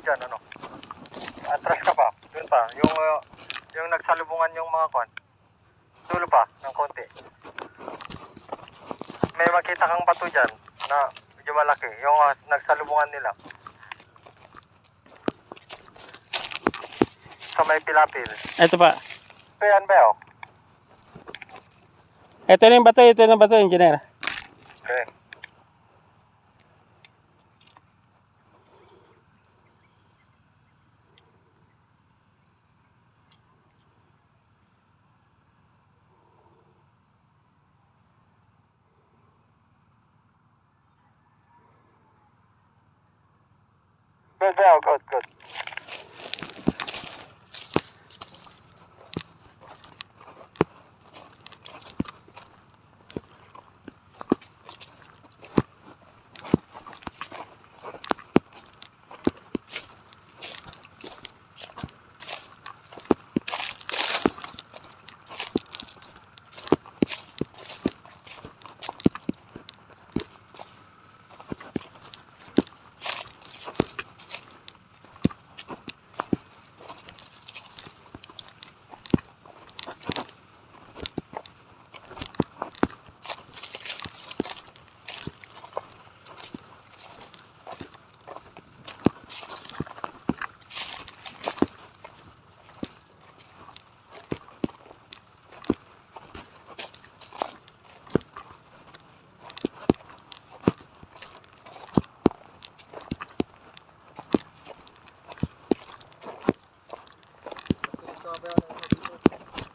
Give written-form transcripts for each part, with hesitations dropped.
dyan, ano? Atras ka pa, dun pa. Yung nagsalubungan yung mga kwan. Dulo pa, ng konti. May makita kang bato dyan na medyo malaki. Yung nagsalubungan nila. Sa may pilapil. Ito pa. So yan ba yun? Ito na yung bato, engineer. Okay. Good, Bell. Good, good.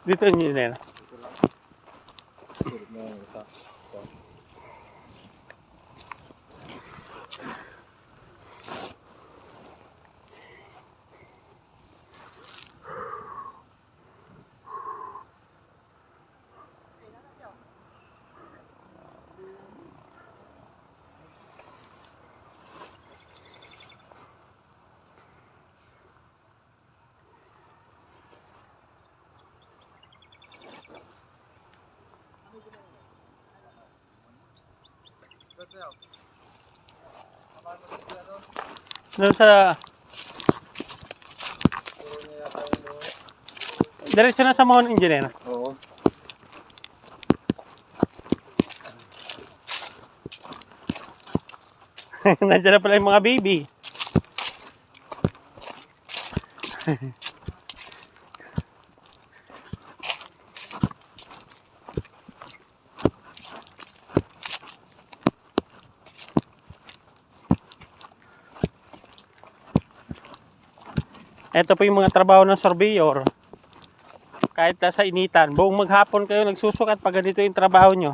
Dito, engineer. Doon sa... Diretso na sa Mohon, engineer. Oo. Nandiyan na pala yung mga baby. Ito po yung mga trabaho ng surveyor. Kahit sa initan, buong maghapon kayo nagsusukat pag ganito yung trabaho nyo.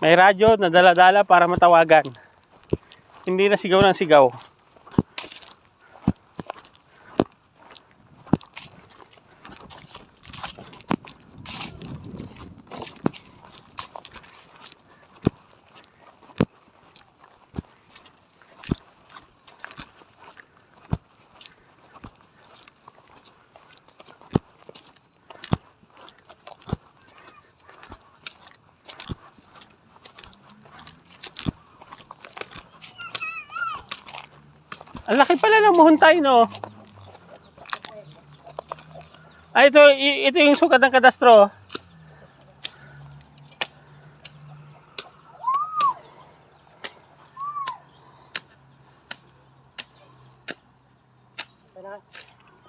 May radyo na dala-dala para matawagan. Hindi na sigaw ng sigaw. Ang laki pala ng Mohon tayo, no? Ay, ito yung sukat ng kadastro.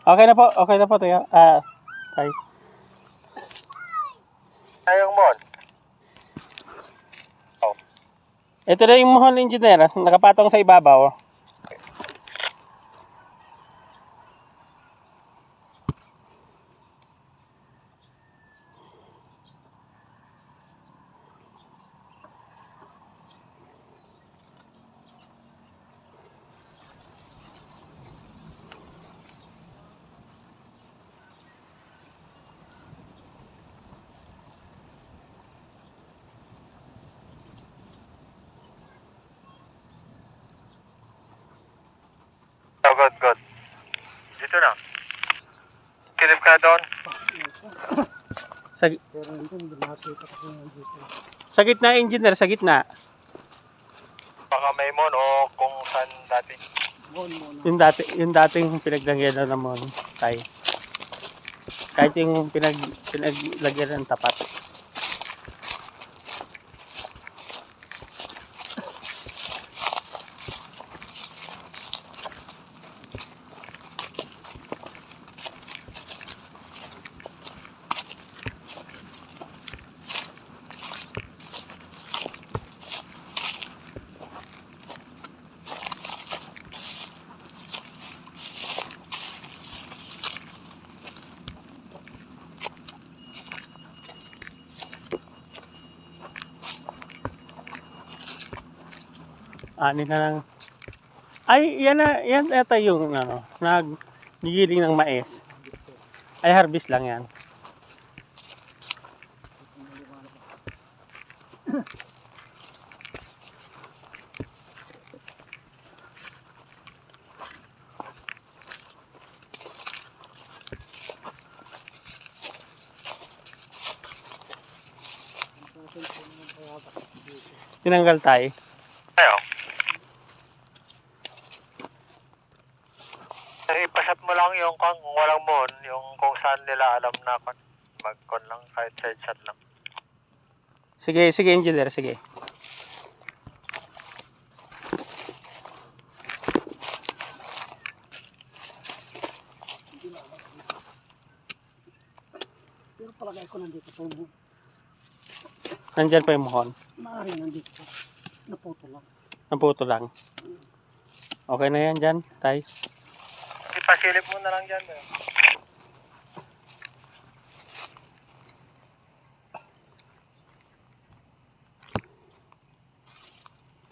Okay na po, tayo. Tayo. Ayong Mon. Oh. Ito na yung Mohon, engineer. Nakapatong sa ibabaw. Oh, good, good. Dito na. Kilip ka doon. Sa gitna, engineer, sa gitna. Baka may mon o kung saan dati. Yung dating pinaglagyan na naman tayo. Kahit yung pinaglagyan ng tapat. Ani na lang. Ay, yan ata yung naggigiling ng mais. Ay, harvest lang yan. Tinanggal tayo. Ayo. Ipasat mo lang yung kung walang mon, yung kung saan nila alam na mag-con lang, kahit side shot lang. Sige, engineer, sige. Pero palagay ko nandito po mo. Nandyan pa yung mohon. Maaaring nandito po. Naputo lang. Okay na yan dyan, tay. Ipasilip mo na lang dyan.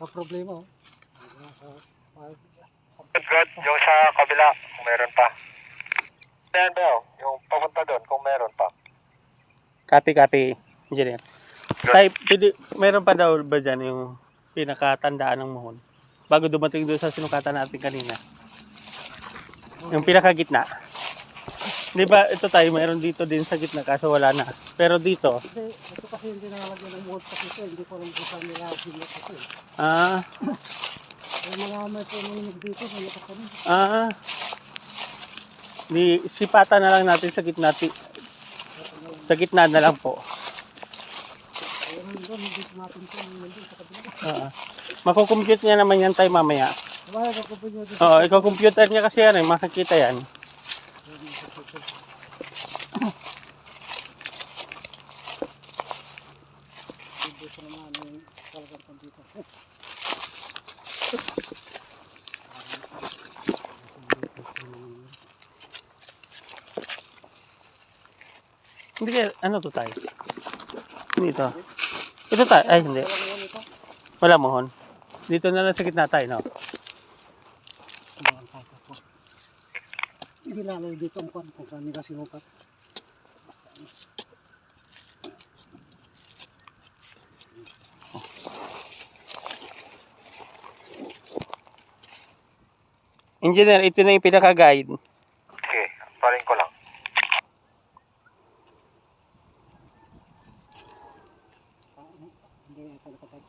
Ang problema oh. Good. Yung sa kabila, kung meron pa. Yan ba, yung papunta doon, kung meron pa. Copy, engineer. Tay, meron pa daw ba dyan yung pinakatandaan ng mohon? Bago dumating doon sa sinukatan natin kanina. Yung pinakagitna. Di ba, ito tayo, mayroon dito din sa gitna kaso wala na. Pero dito. Ito kasi hindi nakalagyan ng mold kasi ito. Hindi ko alam kung saan nila binot ito. Yung mga may pumunod dito, may lakas kami. Sipata na lang natin sa gitna. Sa gitna na lang po. Ayun doon, hindi natin ito. Hindi sa kabila. Makukompute niya naman yan tayo mamaya. Wala ka po nyo dito. Oo, ikaw-computer niya kasi yan eh. Makikita yan. Dito naman yung talagang computer. Hindi kaya, ano to tayo? Dito. Ito tayo, ay hindi. Wala mohon. Dito na lang sa gitna tayo, no? Hindi lalo dito ang kwan kung saan nila sinukat. Engineer, ito na yung pinaka-guide. Sige, parin ko lang. Hindi ito nakatag.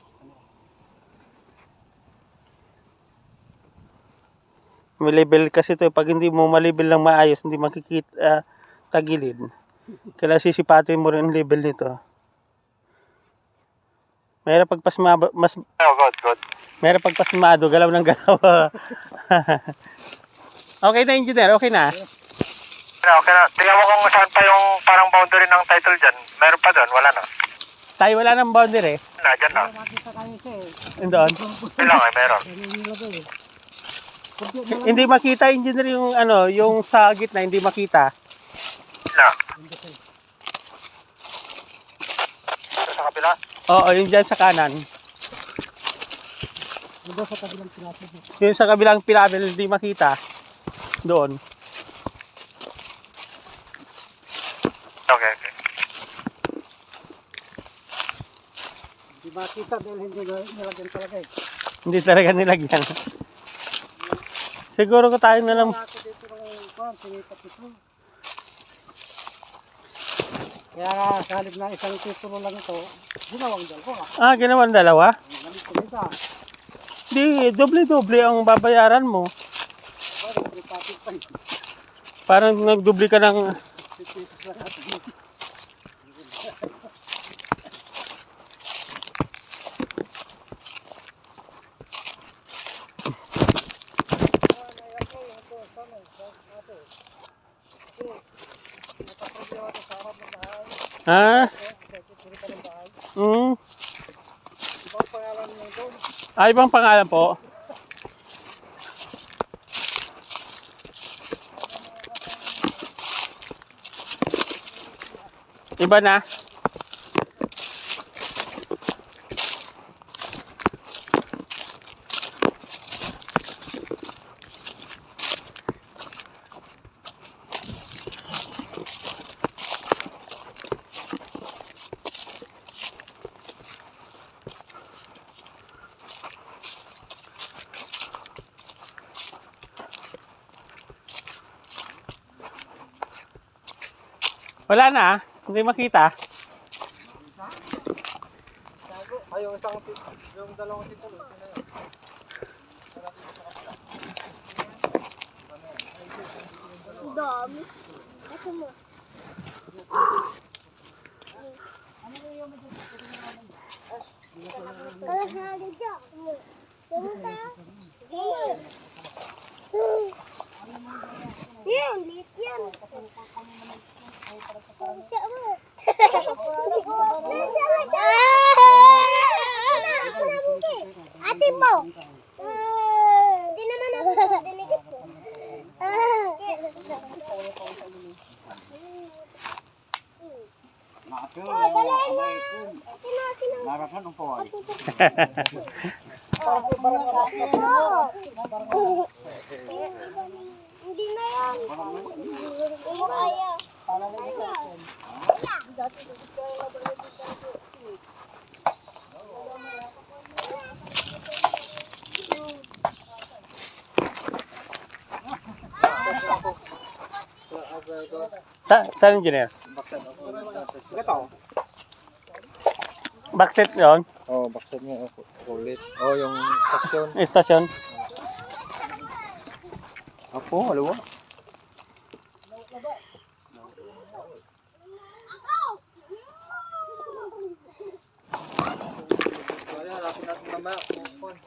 May label kasi ito. Pag hindi mo malabel ng maayos, hindi makikita tagilid. Kailangan sisipatin mo rin ang label nito. Mayroon pagpasmado, Good. mayroon pagpasmado, galaw ng galaw. Okay na, engineer, okay na. Okay na. Tingnan mo kung saan pa yung parang boundary ng title dyan. Meron pa doon, wala na. Tayo wala ng boundary. Dyan na. Nakita kayo siya eh. Doon. Ilang ay meron. Ganun nilagay eh. Hindi makita, engineer, yung yung sa gitna, hindi makita. Na. Sa kabila? Oo, yung dyan sa kanan. Diba sa kabilang sinapit eh. Yung sa kabilang pilabel, hindi makita. Doon. Okay. Hindi makita dahil hindi nilagyan talaga eh. Hindi talaga nilagyan. Siguro ko tayo na lang. Ako dito ng kwan, sinipat ito. Kaya sa halip na isang titulo lang ito, ginawang dalawa. Ginawan dalawa? Ganito isa. Di, doble-doble ang babayaran mo. Parang tripapit pa. Parang nagdoble ka ng... Ha? Ibang pangalan mo doon. Ah, ibang pangalan po. Iba na. Wala na, hindi makita. Ay, yung dalawang titulo. Dami. Ito mo. Kalau saya ada jok. Sebentar. Yan, liit yan. Siya mo. Ate mo. Hindi naman ako dinigit ko. Narasan ang paway. Hindi na yan. Hindi kaya. Saan engineer? Ito. Backset yon, Oh, bakit niya ako ulit. Oh, yung section. istasyon. Ako, alawa. Kaya, rapin natin mamaya.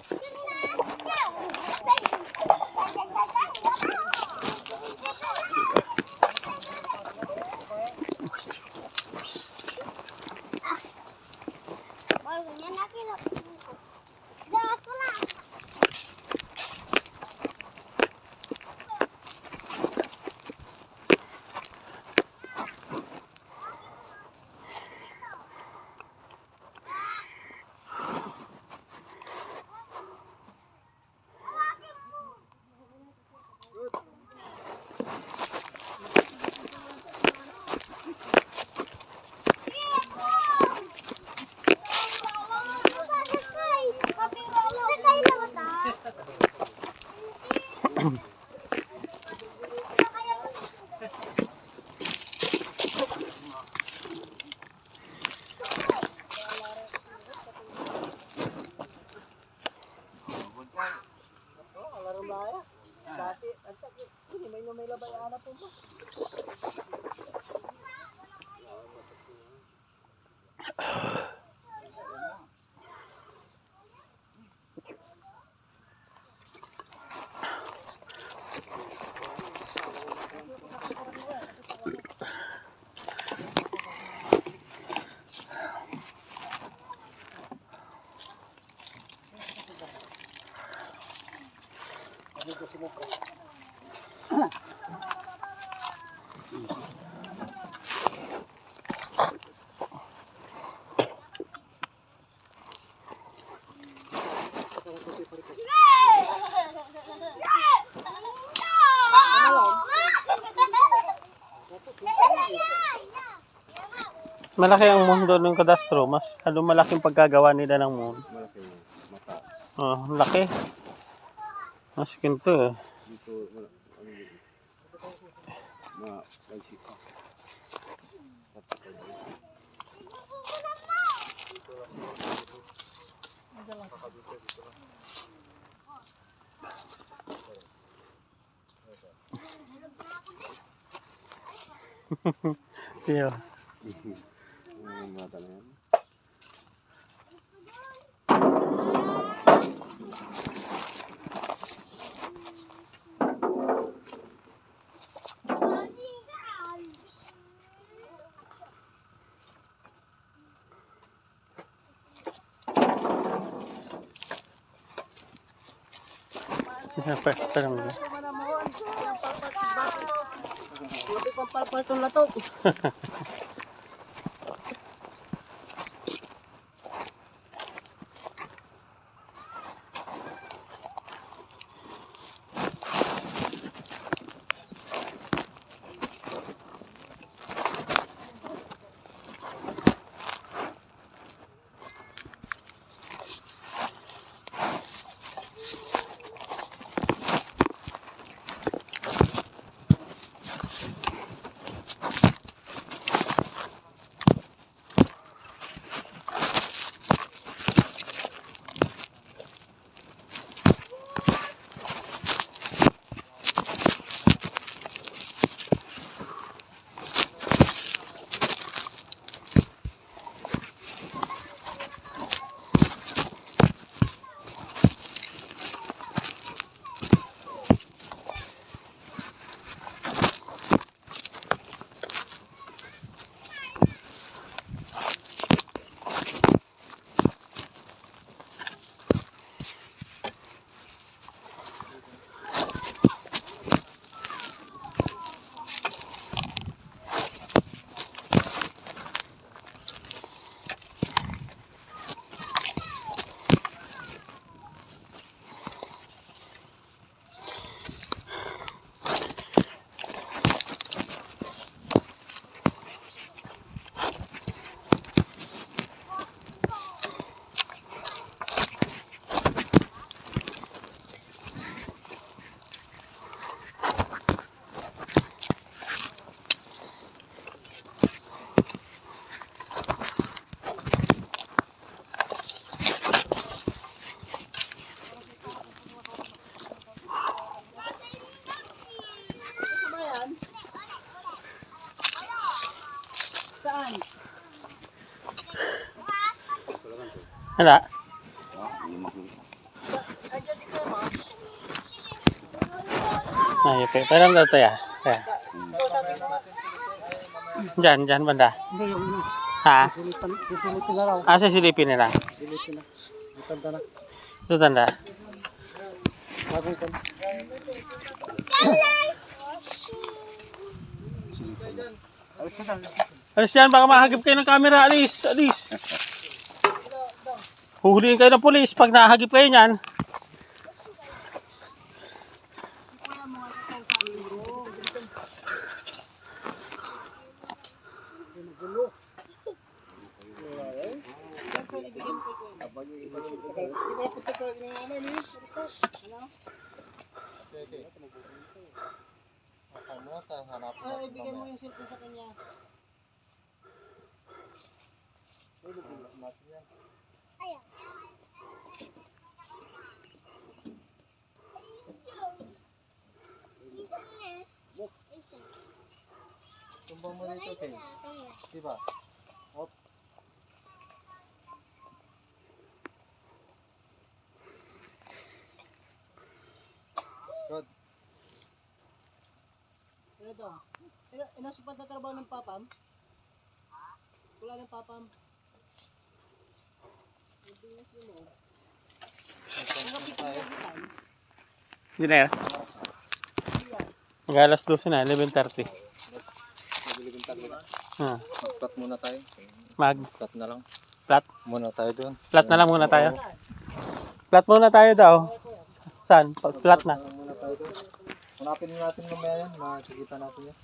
Baru niya nakita. Dato na. Malaki ang mundo ng kadastro, mas ano malaking pagkagawa nila ng mundo. Malaki mata. Oh, laki. Mas kinto eh. Dito, wala. Ano yun? Magsik. Yo. Mata na yan. Parang Buti pang palpal itong lato. Saan? Wala. Andiyan si Kuya. Ayun, parang daw tayo. Kaya. Diyan banda. Hindi yung ano. Ha? Sisilipin na raw. Asa silipin nila? Silipin na. Itanda na. Ito tanda. Bagong kan. Alis ka na. Alis yan, baka mahagip kayo ng camera. Alis. Huhulihin kayo ng pulis pag nahagip kayo niyan. Ibigay mo yung cellphone sa kanya. Tumbang mo dito, Ken. Diba? Hop. Good. Ano to? Inasupad na trabaho ng papam? Wala ng papam. Engineer. Mag-alas 12 na, 11:30. Mag-flat muna tayo. Flat na lang. Flat? Muna tayo doon. Flat na lang muna tayo. Flat muna tayo daw. Saan? Flat na. Muna tayo doon. Hanapin natin mamaya yan. Makikita natin yan.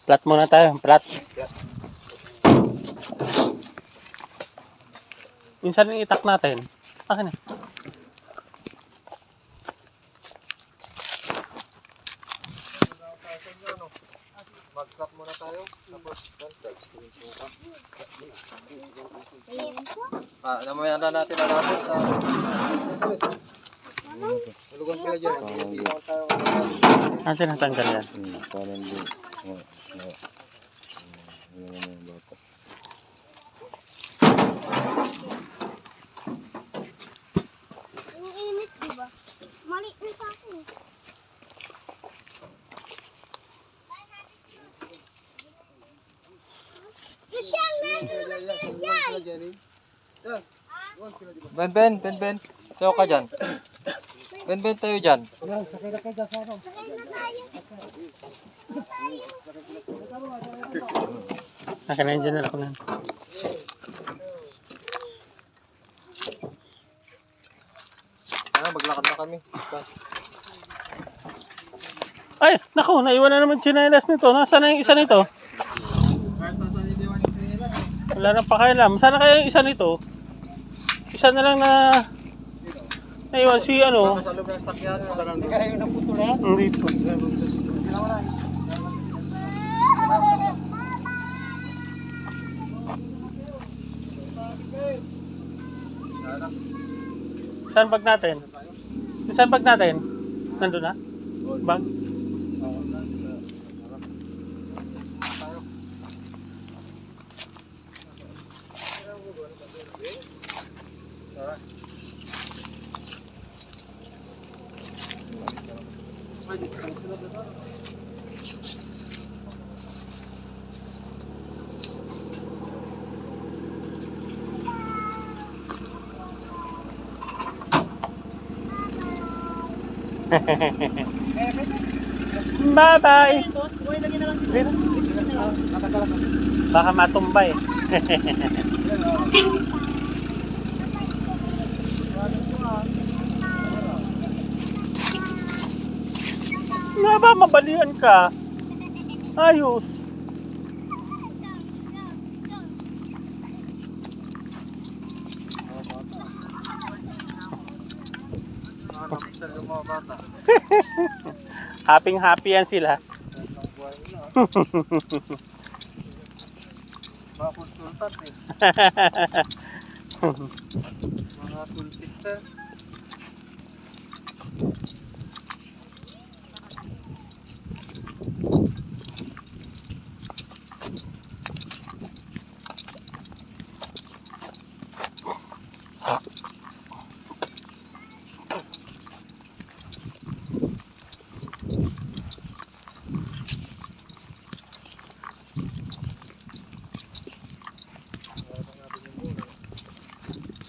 Flat muna tayo. Flat. Minsan yung itak natin. Akin eh. Mag-flat muna tayo. Tapos, namaya na natin natin sa... Tulugan sila dyan. tinatanggal yan. Parang di. Ang init, di ba? Maliit na sa akin. Yung siyang nandun Jenny. Ben. Sayo ka dyan. Ben, tayo dyan. Yan, sakay na kayo dyan sa ano. sakay na tayo. Akin na engineer ako na. Maglakad na kami. Ay, naku, naiwan na naman chinelas nito. Nasaan na yung isa nito? Kahit saan iniwan yung sinila. Wala nang pakialam. Sana kaya yung isa nito? Isa na lang na naiwan si ano. Sa loob ng sakyan. Hindi kayo naputulan. Dito. Saan bag natin? Saan bag natin? Nandun na? Bag? Bye-bye! Dito. Baka matumbay. Nga ba, mabalian ka? Ayos. Happy yan sila. Mga konsultant eh. Mga sultista.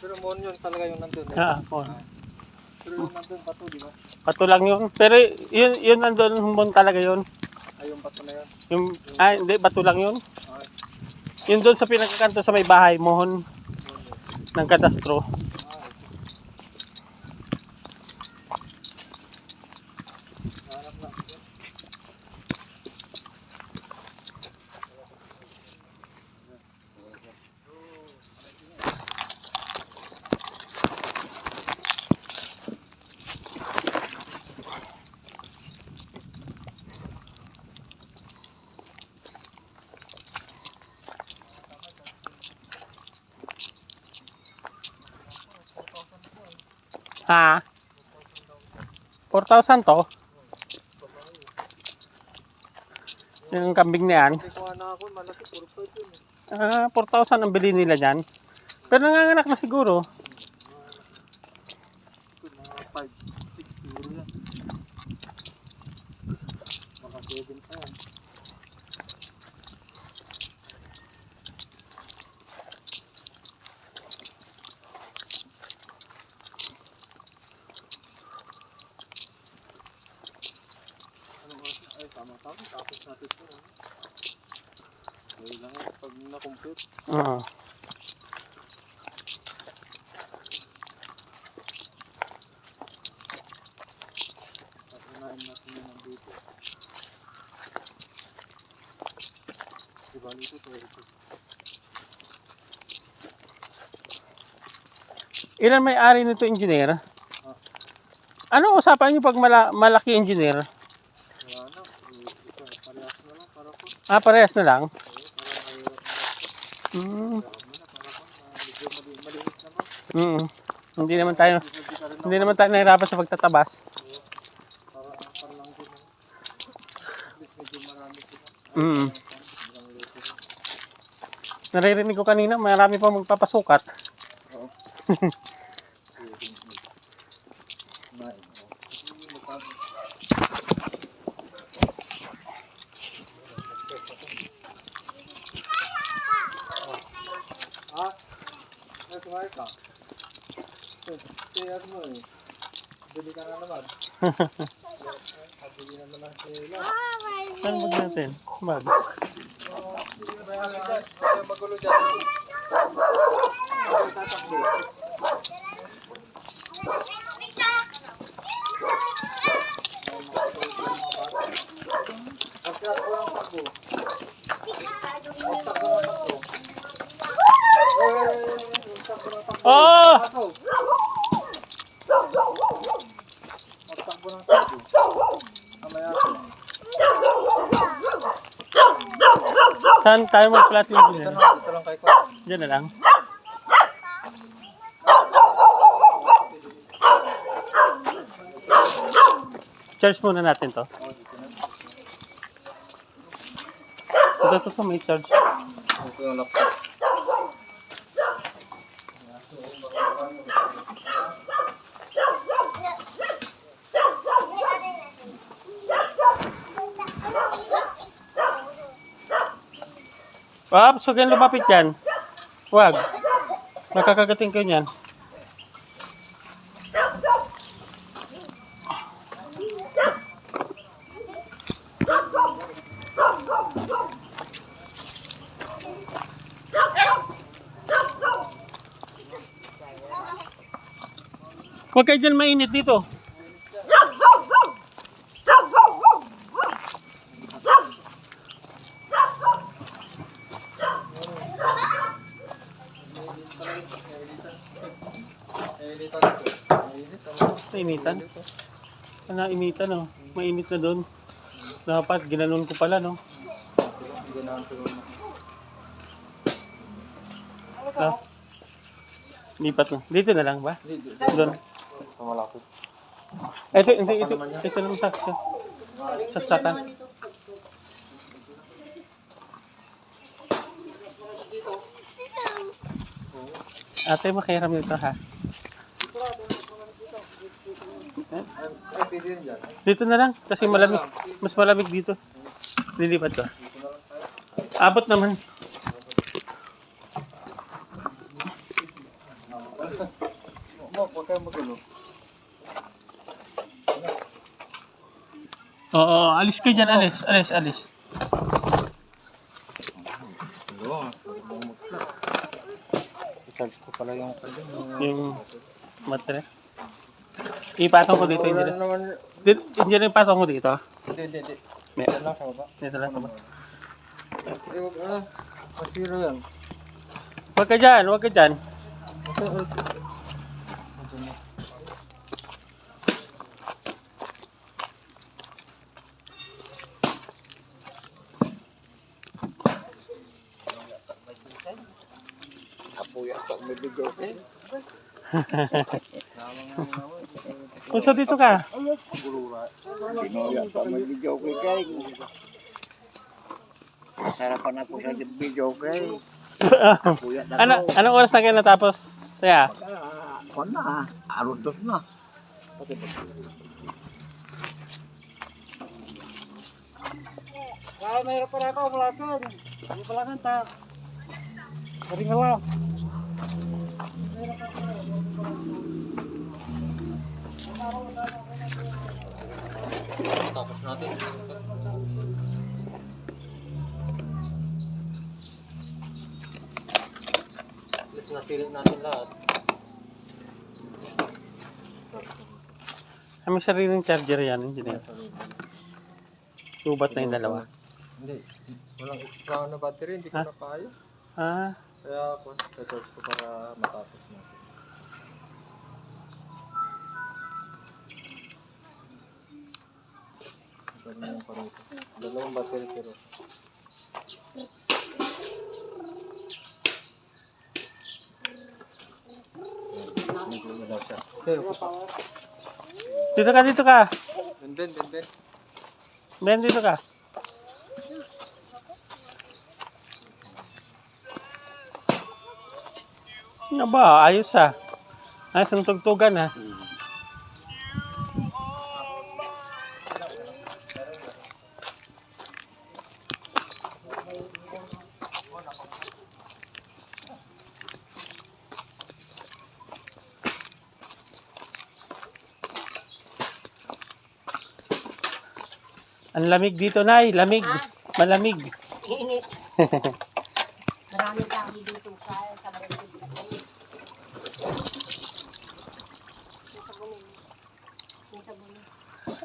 Pero mon yun talaga yung nandun eh. Oh. Pero yung nandun pato, di ba? Pato lang yun. Pero yun nandun, humbon talaga yun. Ay, yung pato na yun. Hindi, bato lang yun. Ay, Yun doon sa pinagkakanto sa may bahay, mohon ng kadastro. hanap na. Ha? 4,000 to? Yung kambing na yan. Hindi ko na ako, malaki, puro pa yun eh. 4,000 ang bili nila dyan. Pero nanganganak na siguro. Mga 5, 6 siguro yan. Mga 7 pa yan. Ay, tama-tama. Tapos natin ito. Ay lang pag na-complete. Oo. Unahin natin yun nandito. Diba nito ito? Ilan may-ari nito, engineer? Ano usapan niyo pag malaki, engineer? Wala na. Ito, parehas na lang para po. Parehas na lang. Medyo maliit naman. Hindi naman tayo nahirapan sa pagtatabas. Para lang din. Mm. Naririnig ko kanina, marami pa magpapasukat. Ano bag natin? Bag. Oh! Saan tayo mag-flat yung dito? Dito lang kay Kwa. Diyan na lang. Charge muna natin to. Ito, may charge. Ito yung laptop. Paps, huwag yan lumapit yan. Huwag. Makakagating kayo niyan. Huwag kayo dyan mainit dito. Mainitan? Initan, no? Mainit na doon. Dapat, ginanon ko pala, no? Ah, lipat na. Dito na lang ba? Doon. Malapit. Ito lang saksa. Saksakan. Ate, makiram nito, ha? Ay, pwede rin dyan. Dito na lang, kasi malamig. Mas malamig dito. Lilipat ko. Abot naman. Huwag kayong magulo. Oo, alis kayo dyan, alis. I-charge ko pala yung Yung matre. Ipatong ko dito, hindi na. naman. Hindi na ipatong ko dito. Hindi. May- Yan lang sa baba. Dito lang naman. Huwag masira yan. Huwag ka dyan, huwag ka dyan. Kapuya ka, may bigaw ka. Puso dito ka. Pinoya pa mag-video kay kay. Sarapan ako sa video kay. Kuya na Anong oras na kayo natapos? Kaya, ko na. Arutos na. Kaya mayroon pa rin ako, malapit. Hindi pala kanta. Pari nga lang. Tapos natin. At least nasilip natin lahat. may sariling charger yan, engineer. Lubat na yung dalawa. Hindi. Walang extra na battery. Hindi ko Ha? na kaya. Ah, Kaya ako, sa-charge ko para matapos natin. Ito na yung parito. Dalawang battery pero. Okay, dito ka. Ben. Ben, dito ka. Ano ba? Ayos ah. Ayos ang tugtugan ah. Ang lamig dito, Nay. Lamig. Malamig. Init. Maraming tao dito sa Barangay.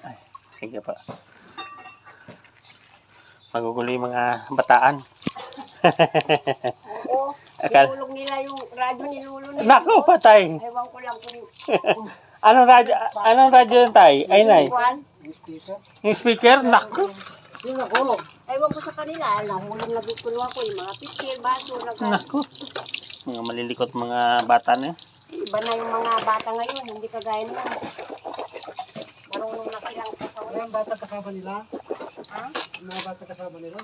Ay, sige pa. Magugulo yung mga bataan. Oo. Akala- Nilulog nila yung radyo ni Lolo nila. Nako, patay. Ewan ko lang kung Anong radyo yun, Tay? Ay, Nay. Juan. Yung speaker? Nako. Sino ko? Ewan ko sa kanila. Nahulog na bikulo ako yung mga pikir, baso, Nako. Mga malilikot mga bata na. Iba na yung mga bata ngayon, hindi kagaya nila. Marunong na silang kasawa. Yung bata kasama nila? Ha? Yung mga bata kasama nila?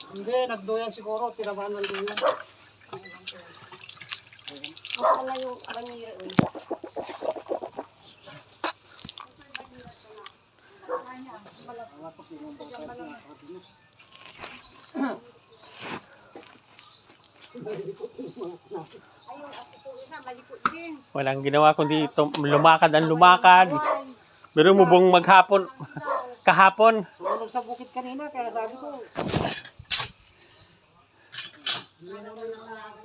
Hindi, nagduyan siguro. Tinamaan ng duyan. Basta na yung banira. Ayun, at ito isa, malikot din. Walang ginawa kundi lumakad ang lumakad. Pero mo bang maghapon, kahapon, Sumunod sa bukit kanina, kaya sabi ko,